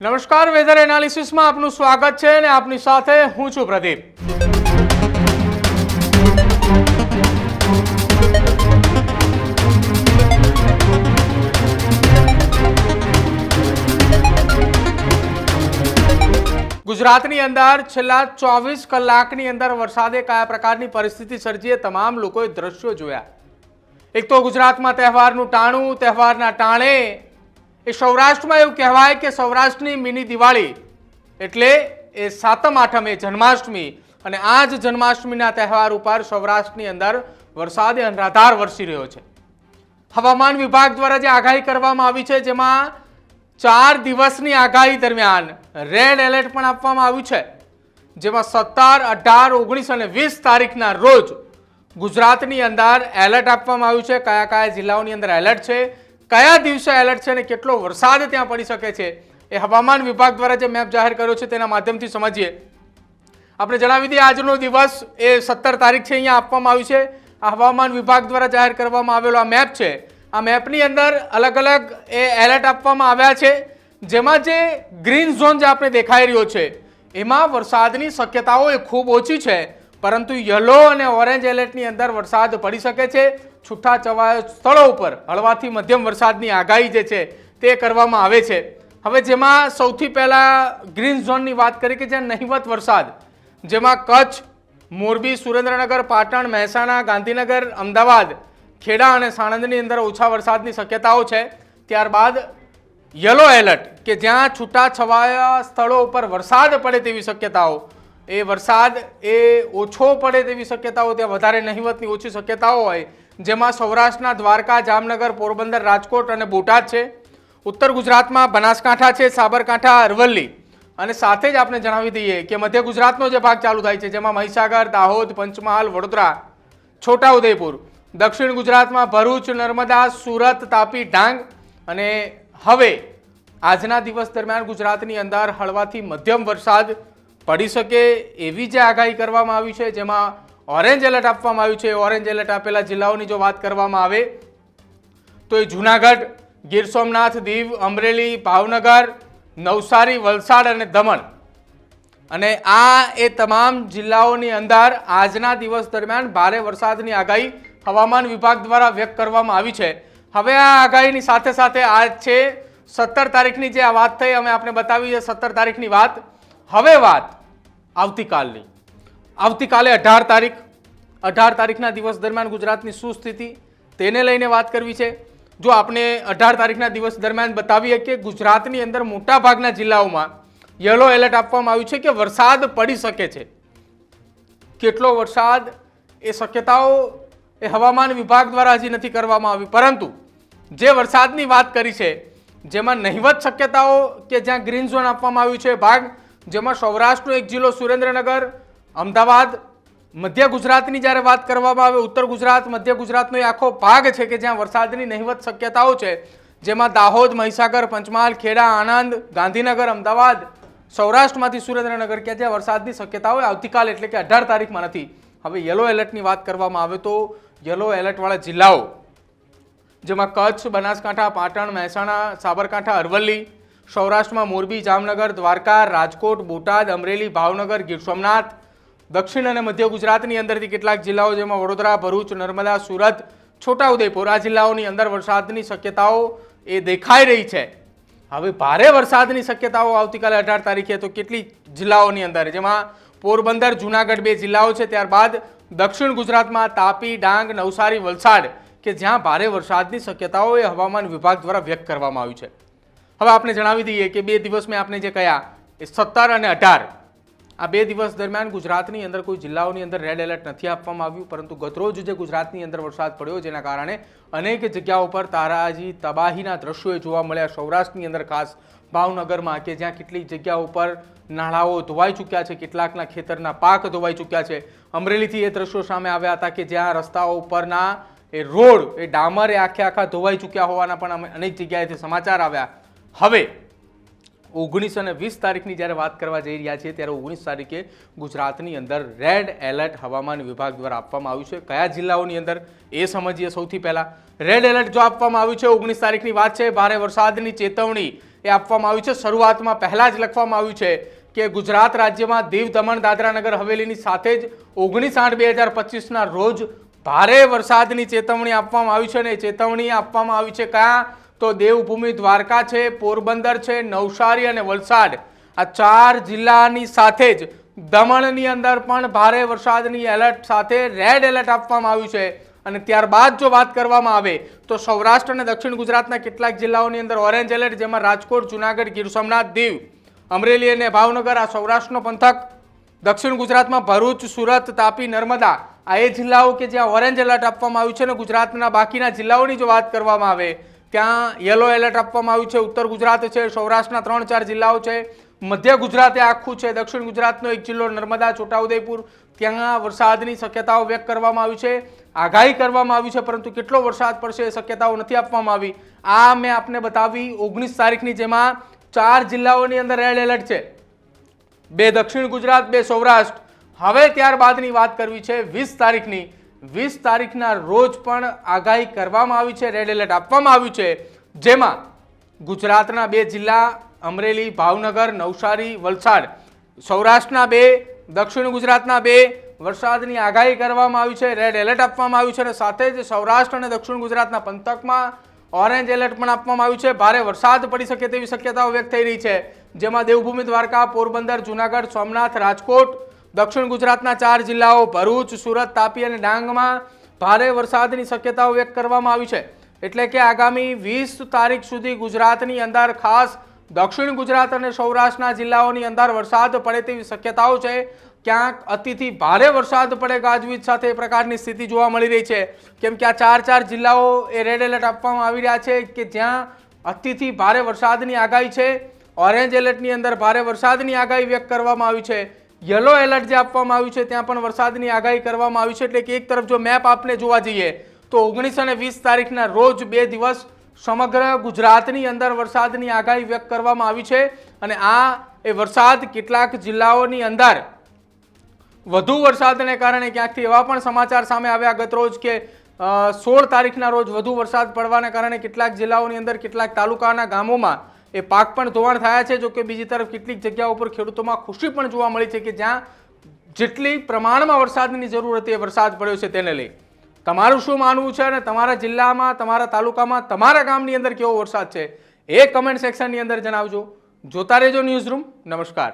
નમસ્કાર, વેધર એનાલિસિસમાં આપનું સ્વાગત છે અને આપની સાથે હું છું પ્રદીપ। ગુજરાતની અંદર છેલ્લા 24 કલાકની અંદર વરસાદે કયા પ્રકારની પરિસ્થિતિ સર્જી એ તમામ લોકોએ દ્રશ્યો જોયા। એક તો ગુજરાતમાં તહેવારનું ટાણું, તહેવારના ટાણે એ સૌરાષ્ટ્રમાં એવું કહેવાય કે સૌરાષ્ટ્રની મિની દિવાળી એટલે એ સાતમ આઠમ એ જન્માષ્ટમી અને આ જ જન્માષ્ટમીના તહેવાર ઉપર સૌરાષ્ટ્રની અંદર વરસાદે અનરાધાર વરસી રહ્યો છે। હવામાન વિભાગ દ્વારા જે આગાહી કરવામાં આવી છે જેમાં 4 દિવસની આગાહી દરમિયાન રેડ એલર્ટ પણ આપવામાં આવ્યું છે, જેમાં 17, 18, 19 અને 20 તારીખના રોજ ગુજરાતની અંદર એલર્ટ આપવામાં આવ્યું છે। કયા કયા જિલ્લાઓની અંદર એલર્ટ છે, કયા દિવસે એલર્ટ છે અને કેટલો વરસાદ ત્યાં પડી શકે છે એ હવામાન વિભાગ દ્વારા જે મેપ જાહેર કર્યો છે તેના માધ્યમથી સમજીએ। આપણે જણાવી દઈએ આજનો દિવસ એ 17 તારીખ છે, અહીંયા આપવામાં આવ્યું છે। આ હવામાન વિભાગ દ્વારા જાહેર કરવામાં આવેલો આ મેપ છે। આ મેપની અંદર અલગ અલગ એ એલર્ટ આપવામાં આવ્યા છે, જેમાં જે ગ્રીન ઝોન જે આપણે દેખાઈ રહ્યો છે એમાં વરસાદની શક્યતાઓ એ ખૂબ ઓછી છે, પરંતુ યલો અને ઓરેન્જ એલર્ટની અંદર વરસાદ પડી શકે છે। છૂટાછવાયા સ્થળો ઉપર હળવાથી મધ્યમ વરસાદની આગાહી જે છે તે કરવામાં આવે છે। હવે જેમાં સૌથી પહેલા ગ્રીન ઝોનની વાત કરી કે જ્યાં નહિવત વરસાદ, જેમાં કચ્છ, મોરબી, સુરેન્દ્રનગર, પાટણ, મહેસાણા, ગાંધીનગર, અમદાવાદ, ખેડા અને સાણંદની અંદર ઓછા વરસાદની શક્યતાઓ છે। ત્યારબાદ યલો એલર્ટ કે જ્યાં છૂટાછવાયા સ્થળો ઉપર વરસાદ પડે તેવી શક્યતાઓ, એ વરસાદ એ ઓછો પડે તેવી શક્યતાઓ, ત્યાં વધારે નહિવતની ઓછી શક્યતાઓ હોય, જેમાં સૌરાષ્ટ્રના દ્વારકા, જામનગર, પોરબંદર, રાજકોટ અને બોટાદ છે। ઉત્તર ગુજરાતમાં બનાસકાંઠા છે, સાબરકાંઠા, અરવલ્લી અને સાથે જ આપણે જણાવી દઈએ કે મધ્ય ગુજરાતનો જે ભાગ ચાલુ થાય છે જેમાં મહીસાગર, દાહોદ, પંચમહાલ, વડોદરા, છોટાઉદેપુર, દક્ષિણ ગુજરાતમાં ભરૂચ, નર્મદા, સુરત, તાપી, ડાંગ અને હવે આજના દિવસ દરમિયાન ગુજરાતની અંદર હળવાથી મધ્યમ વરસાદ પડી શકે એવી જે આગાહી કરવામાં આવી છે, જેમાં ઓરેન્જ એલર્ટ આપવામાં આવ્યું છે। ઓરેન્જ એલર્ટ આપેલા જિલ્લાઓની જો વાત કરવામાં આવે તો એ જૂનાગઢ, ગીર સોમનાથ, દીવ, અમરેલી, ભાવનગર, નવસારી, વલસાડ અને દમણ અને આ એ તમામ જિલ્લાઓની અંદર આજના દિવસ દરમિયાન ભારે વરસાદની આગાહી હવામાન વિભાગ દ્વારા વ્યક્ત કરવામાં આવી છે। હવે આ આગાહીની સાથે સાથે આજ છે 17 તારીખની જે આ વાત થઈ, અમે આપણે બતાવી છે 17 તારીખની વાત। હવે વાત આવતીકાલની, આવતીકાલે 18 તારીખના દિવસ દરમિયાન ગુજરાતની શું સ્થિતિ તેને લઈને વાત કરવી છે। જો આપણે 18 તારીખના દિવસ દરમિયાન બતાવીએ કે ગુજરાતની અંદર મોટા ભાગના જિલ્લાઓમાં યલો એલર્ટ આપવામાં આવ્યું છે કે વરસાદ પડી શકે છે। કેટલો વરસાદ એ શક્યતાઓ એ હવામાન વિભાગ દ્વારા હજી નથી કરવામાં આવી, પરંતુ જે વરસાદની વાત કરી છે જેમાં નહિવત શક્યતાઓ કે જ્યાં ગ્રીન ઝોન આપવામાં આવ્યું છે ભાગ, જેમાં સૌરાષ્ટ્રનો એક જિલ્લો સુરેન્દ્રનગર, અમદાવાદ, મધ્ય ગુજરાતની જ્યારે વાત કરવામાં આવે ઉત્તર ગુજરાત, મધ્ય ગુજરાતનો એ આખો ભાગ છે કે જ્યાં વરસાદની નહિવત શક્યતાઓ છે, જેમાં દાહોદ, મહીસાગર, પંચમહાલ, ખેડા, આણંદ, ગાંધીનગર, અમદાવાદ, સૌરાષ્ટ્રમાંથી સુરેન્દ્રનગર કે જ્યાં વરસાદની શક્યતાઓ આવતીકાલ એટલે કે 18 તારીખમાં નથી। હવે યલો એલર્ટની વાત કરવામાં આવે તો યલો એલર્ટવાળા જિલ્લાઓ જેમાં કચ્છ, બનાસકાંઠા, પાટણ, મહેસાણા, સાબરકાંઠા, અરવલ્લી, સૌરાષ્ટ્રમાં મોરબી, જામનગર, દ્વારકા, રાજકોટ, બોટાદ, અમરેલી, ભાવનગર, ગીર સોમનાથ, દક્ષિણ અને મધ્ય ગુજરાતની અંદરથી કેટલાક જિલ્લાઓ જેમાં વડોદરા, ભરૂચ, નર્મદા, સુરત, છોટાઉદેપુર આ જિલ્લાઓની અંદર વરસાદની શક્યતાઓ એ દેખાઈ રહી છે। હવે ભારે વરસાદની શક્યતાઓ આવતીકાલે 18 તારીખે તો કેટલી જિલ્લાઓની અંદર, જેમાં પોરબંદર, જૂનાગઢ 2 જિલ્લાઓ છે, ત્યારબાદ દક્ષિણ ગુજરાતમાં તાપી, ડાંગ, નવસારી, વલસાડ કે જ્યાં ભારે વરસાદની શક્યતાઓ એ હવામાન વિભાગ દ્વારા વ્યક્ત કરવામાં આવી છે। હવે આપણે જણાવી દઈએ કે 2 દિવસ મેં આપણે જે કહ્યા એ 17 અને 18 આ 2 દિવસ દરમિયાન ગુજરાતની અંદર કોઈ જિલ્લાઓની અંદર રેડ એલર્ટ નથી આપવામાં આવ્યું, પરંતુ ગતરોજ જે ગુજરાતની અંદર વરસાદ પડ્યો જેના કારણે અનેક જગ્યાઓ પર તારાજી તબાહીના દ્રશ્યો જોવા મળ્યા। સૌરાષ્ટ્રની અંદર ખાસ ભાવનગરમાં કે જ્યાં કેટલીક જગ્યાઓ પર નાળાઓ ધોવાઈ ચૂક્યા છે, કેટલાકના ખેતરના પાક ધોવાઈ ચૂક્યા છે। અમરેલીથી એ દ્રશ્યો સામે આવ્યા હતા કે જ્યાં રસ્તાઓ ઉપરના એ રોડ એ ડામર એ આખા ધોવાઈ ચૂક્યા હોવાના પણ અનેક જગ્યાએથી સમાચાર આવ્યા। હવે 19 અને 20 તારીખની જ્યારે વાત કરવા જઈ રહ્યા છીએ ત્યારે 19 તારીખે ગુજરાતની અંદર રેડ એલર્ટ હવામાન વિભાગ દ્વારા આપવામાં આવ્યું છે। કયા જિલ્લાઓની અંદર એ સમજીએ। સૌથી પહેલા રેડ એલર્ટ જો આપવામાં આવ્યું છે 19 તારીખની વાત છે, ભારે વરસાદની ચેતવણી એ આપવામાં આવ્યું છે। શરૂઆતમાં પહેલા જ લખવામાં આવ્યું છે કે ગુજરાત રાજ્યમાં દીવ દમણ દાદરા નગર હવેલીની સાથે જ 19/8/2025ના રોજ ભારે વરસાદની ચેતવણી આપવામાં આવી છે। અને ચેતવણી આપવામાં આવી છે ક્યાં? તો દેવભૂમિ દ્વારકા છે, પોરબંદર છે, નવસારી અને વલસાડ આ 4 જિલ્લાની સાથે જ દમણની અંદર પણ ભારે વરસાદની એલર્ટ સાથે રેડ એલર્ટ આપવામાં આવ્યું છે। અને ત્યારબાદ જો વાત કરવામાં આવે તો સૌરાષ્ટ્ર અને દક્ષિણ ગુજરાતના કેટલાક જિલ્લાઓની અંદર ઓરેન્જ એલર્ટ, જેમાં રાજકોટ, જૂનાગઢ, ગીર સોમનાથ, દીવ, અમરેલી અને ભાવનગર આ સૌરાષ્ટ્રનો પંથક, દક્ષિણ ગુજરાતમાં ભરૂચ, સુરત, તાપી, નર્મદા આ એ જિલ્લાઓ કે જ્યાં ઓરેન્જ એલર્ટ આપવામાં આવ્યું છે। અને ગુજરાતના બાકીના જિલ્લાઓની જો વાત કરવામાં આવે ત્યાં યલો એલર્ટ આપવામાં આવ્યું છે। ઉત્તર ગુજરાત છે, સૌરાષ્ટ્રના 3-4 જિલ્લાઓ છે, મધ્ય ગુજરાતે આખું છે, દક્ષિણ ગુજરાતનો એક જિલ્લો નર્મદા, છોટાઉદેપુર ત્યાં વરસાદની શક્યતાઓ વ્યક્ત કરવામાં આવી છે, આગાહી કરવામાં આવી છે, પરંતુ કેટલો વરસાદ પડશે એ શક્યતાઓ નથી આપવામાં આવી। આ મેં આપને બતાવી 19 તારીખની, જેમાં 4 જિલ્લાઓની અંદર રેડ એલર્ટ છે, 2 દક્ષિણ ગુજરાત, 2 સૌરાષ્ટ્ર। હવે ત્યારબાદની વાત કરવી છે 20 તારીખની। 20 તારીખના રોજ પણ આગાહી કરવામાં આવી છે, રેડ એલર્ટ આપવામાં આવ્યું છે, જેમાં ગુજરાતના 2 જિલ્લા અમરેલી, ભાવનગર, નવસારી, વલસાડ, સૌરાષ્ટ્રના 2, દક્ષિણ ગુજરાતના 2 વરસાદની આગાહી કરવામાં આવી છે, રેડ એલર્ટ આપવામાં આવ્યું છે। અને સાથે જ સૌરાષ્ટ્ર અને દક્ષિણ ગુજરાતના પંથકમાં ઓરેન્જ એલર્ટ પણ આપવામાં આવ્યું છે। ભારે વરસાદ પડી શકે તેવી શક્યતાઓ વ્યક્ત થઈ રહી છે, જેમાં દેવભૂમિ દ્વારકા, પોરબંદર, જૂનાગઢ, સોમનાથ, રાજકોટ, દક્ષિણ ગુજરાતના 4 જિલ્લાઓ ભરૂચ, સુરત, તાપી અને ડાંગમાં ભારે વરસાદની શક્યતાઓ વ્યક્ત કરવામાં આવી છે। એટલે કે આગામી 20 તારીખ સુધી ગુજરાતની અંદર ખાસ દક્ષિણ ગુજરાત અને સૌરાષ્ટ્રના જિલ્લાઓની અંદર વરસાદ પડે તેવી શક્યતાઓ છે। ક્યાંક અતિથી ભારે વરસાદ પડે ગાજવીજ સાથે એ પ્રકારની સ્થિતિ જોવા મળી રહી છે, કેમ કે આ 4 જિલ્લાઓ એ રેડ એલર્ટ આપવામાં આવી રહ્યા છે કે જ્યાં અતિથી ભારે વરસાદની આગાહી છે। ઓરેન્જ એલર્ટની અંદર ભારે વરસાદની આગાહી વ્યક્ત કરવામાં આવી છે, યલો એલર્ટ જે આપવામાં આવ્યું છે ત્યાં પણ વરસાદની આગાહી કરવામાં આવી છે। એટલે કે એક તરફ જો મેપ આપને જોવા જઈએ તો 19 અને 20 તારીખના રોજ 2 દિવસ સમગ્ર ગુજરાતની અંદર વરસાદની આગાહી વ્યક્ત કરવામાં આવી છે। અને આ એ વરસાદ કેટલાક જિલ્લાઓની અંદર વધુ વરસાદને કારણે ક્યાંકથી એવા પણ સમાચાર સામે આવ્યા ગત રોજ કે 16 તારીખના રોજ વધુ વરસાદ પડવાના કારણે કેટલાક જિલ્લાઓની અંદર કેટલાક તાલુકાના ગામોમાં એ પાક પણ ધોવાણ થયા છે। જો કે બીજી તરફ કેટલીક જગ્યાઓ પર ખેડૂતોમાં ખુશી પણ જોવા મળી છે કે જ્યાં જેટલી પ્રમાણમાં વરસાદની જરૂર હતી એ વરસાદ પડ્યો છે તેને લઈ તમારું શું માનવું છે? અને તમારા જિલ્લામાં, તમારા તાલુકામાં, તમારા ગામની અંદર કેવો વરસાદ છે એ કમેન્ટ સેક્શનની અંદર જણાવજો। જોતા રહેજો ન્યૂઝ રૂમ। નમસ્કાર।